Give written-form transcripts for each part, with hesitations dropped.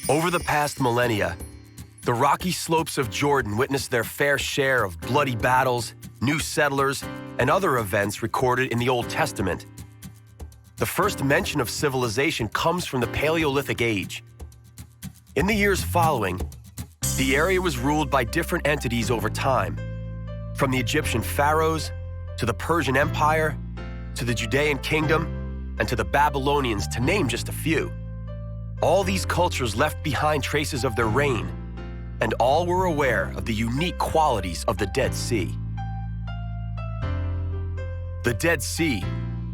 Over the past millennia, the rocky slopes of Jordan witnessed their fair share of bloody battles, new settlers, and other events recorded in the Old Testament. The first mention of civilization comes from the Paleolithic Age. In the years following, the area was ruled by different entities over time, from the Egyptian pharaohs, to the Persian Empire, to the Judean kingdom, and to the Babylonians, to name just a few. All these cultures left behind traces of their reign, and all were aware of the unique qualities of the Dead Sea. The Dead Sea,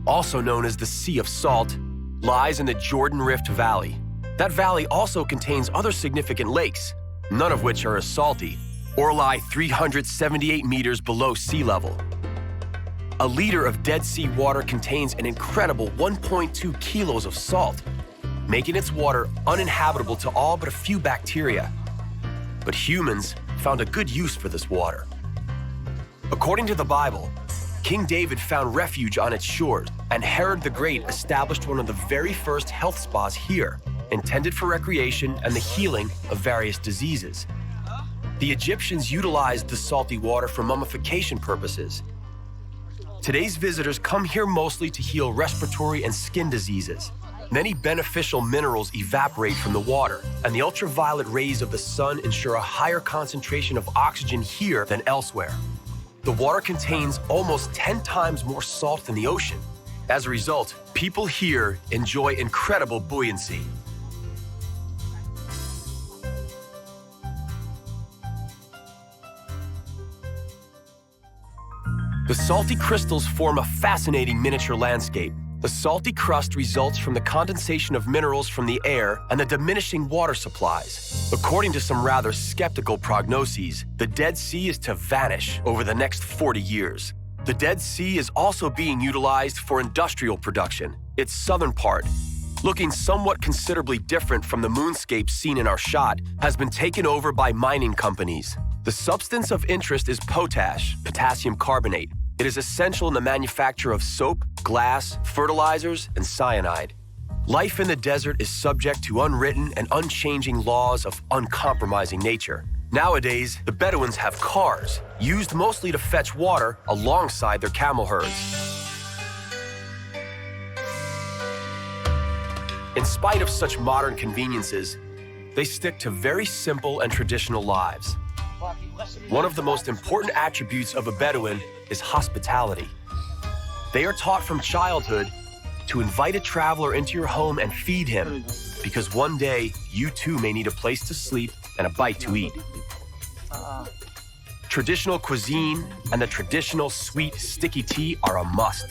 also known as the Sea of Salt, lies in the Jordan Rift Valley. That valley also contains other significant lakes, none of which are as salty, or lie 378 meters below sea level. A liter of Dead Sea water contains an incredible 1.2 kilos of salt, making its water uninhabitable to all but a few bacteria. But humans found a good use for this water. According to the Bible, King David found refuge on its shores, and Herod the Great established one of the very first health spas here, intended for recreation and the healing of various diseases. The Egyptians utilized the salty water for mummification purposes. Today's visitors come here mostly to heal respiratory and skin diseases. Many beneficial minerals evaporate from the water, and the ultraviolet rays of the sun ensure a higher concentration of oxygen here than elsewhere. The water contains almost 10 times more salt than the ocean. As a result, people here enjoy incredible buoyancy. The salty crystals form a fascinating miniature landscape. The salty crust results from the condensation of minerals from the air and the diminishing water supplies. According to some rather skeptical prognoses, the Dead Sea is to vanish over the next 40 years. The Dead Sea is also being utilized for industrial production. Its southern part, looking somewhat considerably different from the moonscape seen in our shot, has been taken over by mining companies. The substance of interest is potash, potassium carbonate. It is essential in the manufacture of soap, glass, fertilizers, and cyanide. Life in the desert is subject to unwritten and unchanging laws of uncompromising nature. Nowadays, the Bedouins have cars, used mostly to fetch water alongside their camel herds. In spite of such modern conveniences, they stick to very simple and traditional lives. One of the most important attributes of a Bedouin is hospitality. They are taught from childhood to invite a traveler into your home and feed him, because one day you too may need a place to sleep and a bite to eat. Traditional cuisine and the traditional sweet, sticky tea are a must.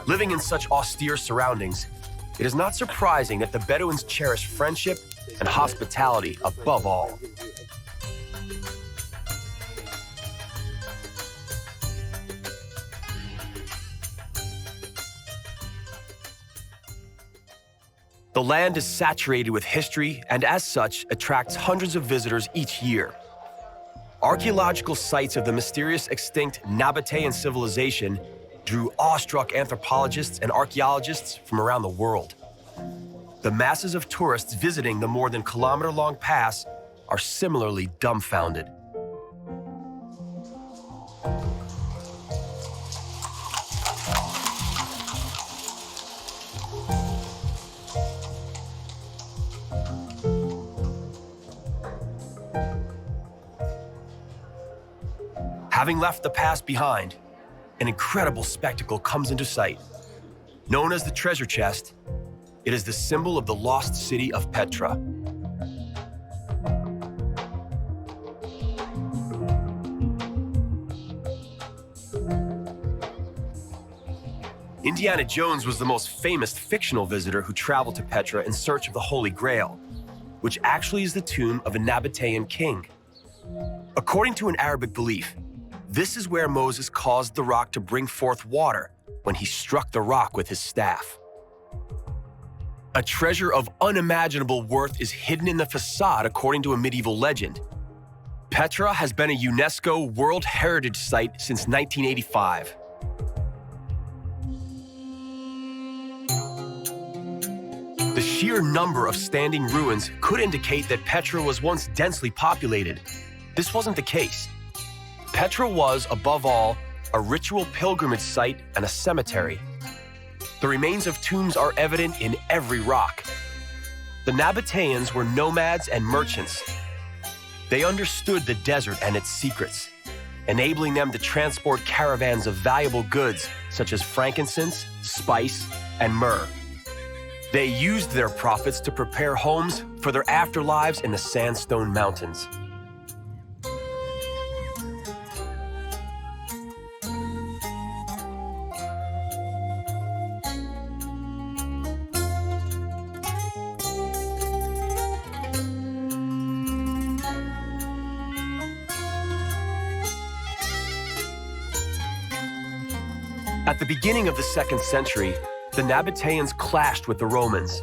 Living in such austere surroundings, it is not surprising that the Bedouins cherish friendship and hospitality above all. The land is saturated with history and as such attracts hundreds of visitors each year. Archaeological sites of the mysterious extinct Nabatean civilization drew awestruck anthropologists and archaeologists from around the world. The masses of tourists visiting the more than kilometer-long pass are similarly dumbfounded. Having left the past behind, an incredible spectacle comes into sight. Known as the treasure chest, it is the symbol of the lost city of Petra. Indiana Jones was the most famous fictional visitor who traveled to Petra in search of the Holy Grail, which actually is the tomb of a Nabatean king. According to an Arabic belief, This is where Moses caused the rock to bring forth water when he struck the rock with his staff. A treasure of unimaginable worth is hidden in the facade according to a medieval legend. Petra has been a UNESCO World Heritage Site since 1985. The sheer number of standing ruins could indicate that Petra was once densely populated. This wasn't the case. Petra was, above all, a ritual pilgrimage site and a cemetery. The remains of tombs are evident in every rock. The Nabateans were nomads and merchants. They understood the desert and its secrets, enabling them to transport caravans of valuable goods such as frankincense, spice, and myrrh. They used their profits to prepare homes for their afterlives in the sandstone mountains. At the beginning of the 2nd century, the Nabateans clashed with the Romans.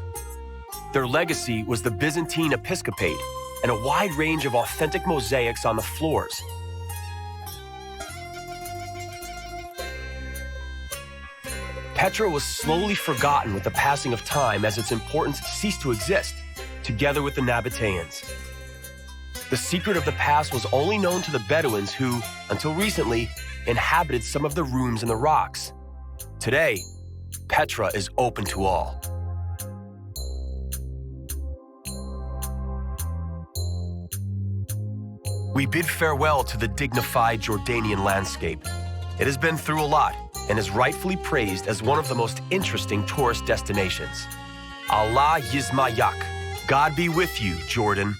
Their legacy was the Byzantine episcopate and a wide range of authentic mosaics on the floors. Petra was slowly forgotten with the passing of time as its importance ceased to exist, together with the Nabateans. The secret of the past was only known to the Bedouins who, until recently, inhabited some of the rooms in the rocks. Today, Petra is open to all. We bid farewell to the dignified Jordanian landscape. It has been through a lot and is rightfully praised as one of the most interesting tourist destinations. Allah Yizmayak. God be with you, Jordan.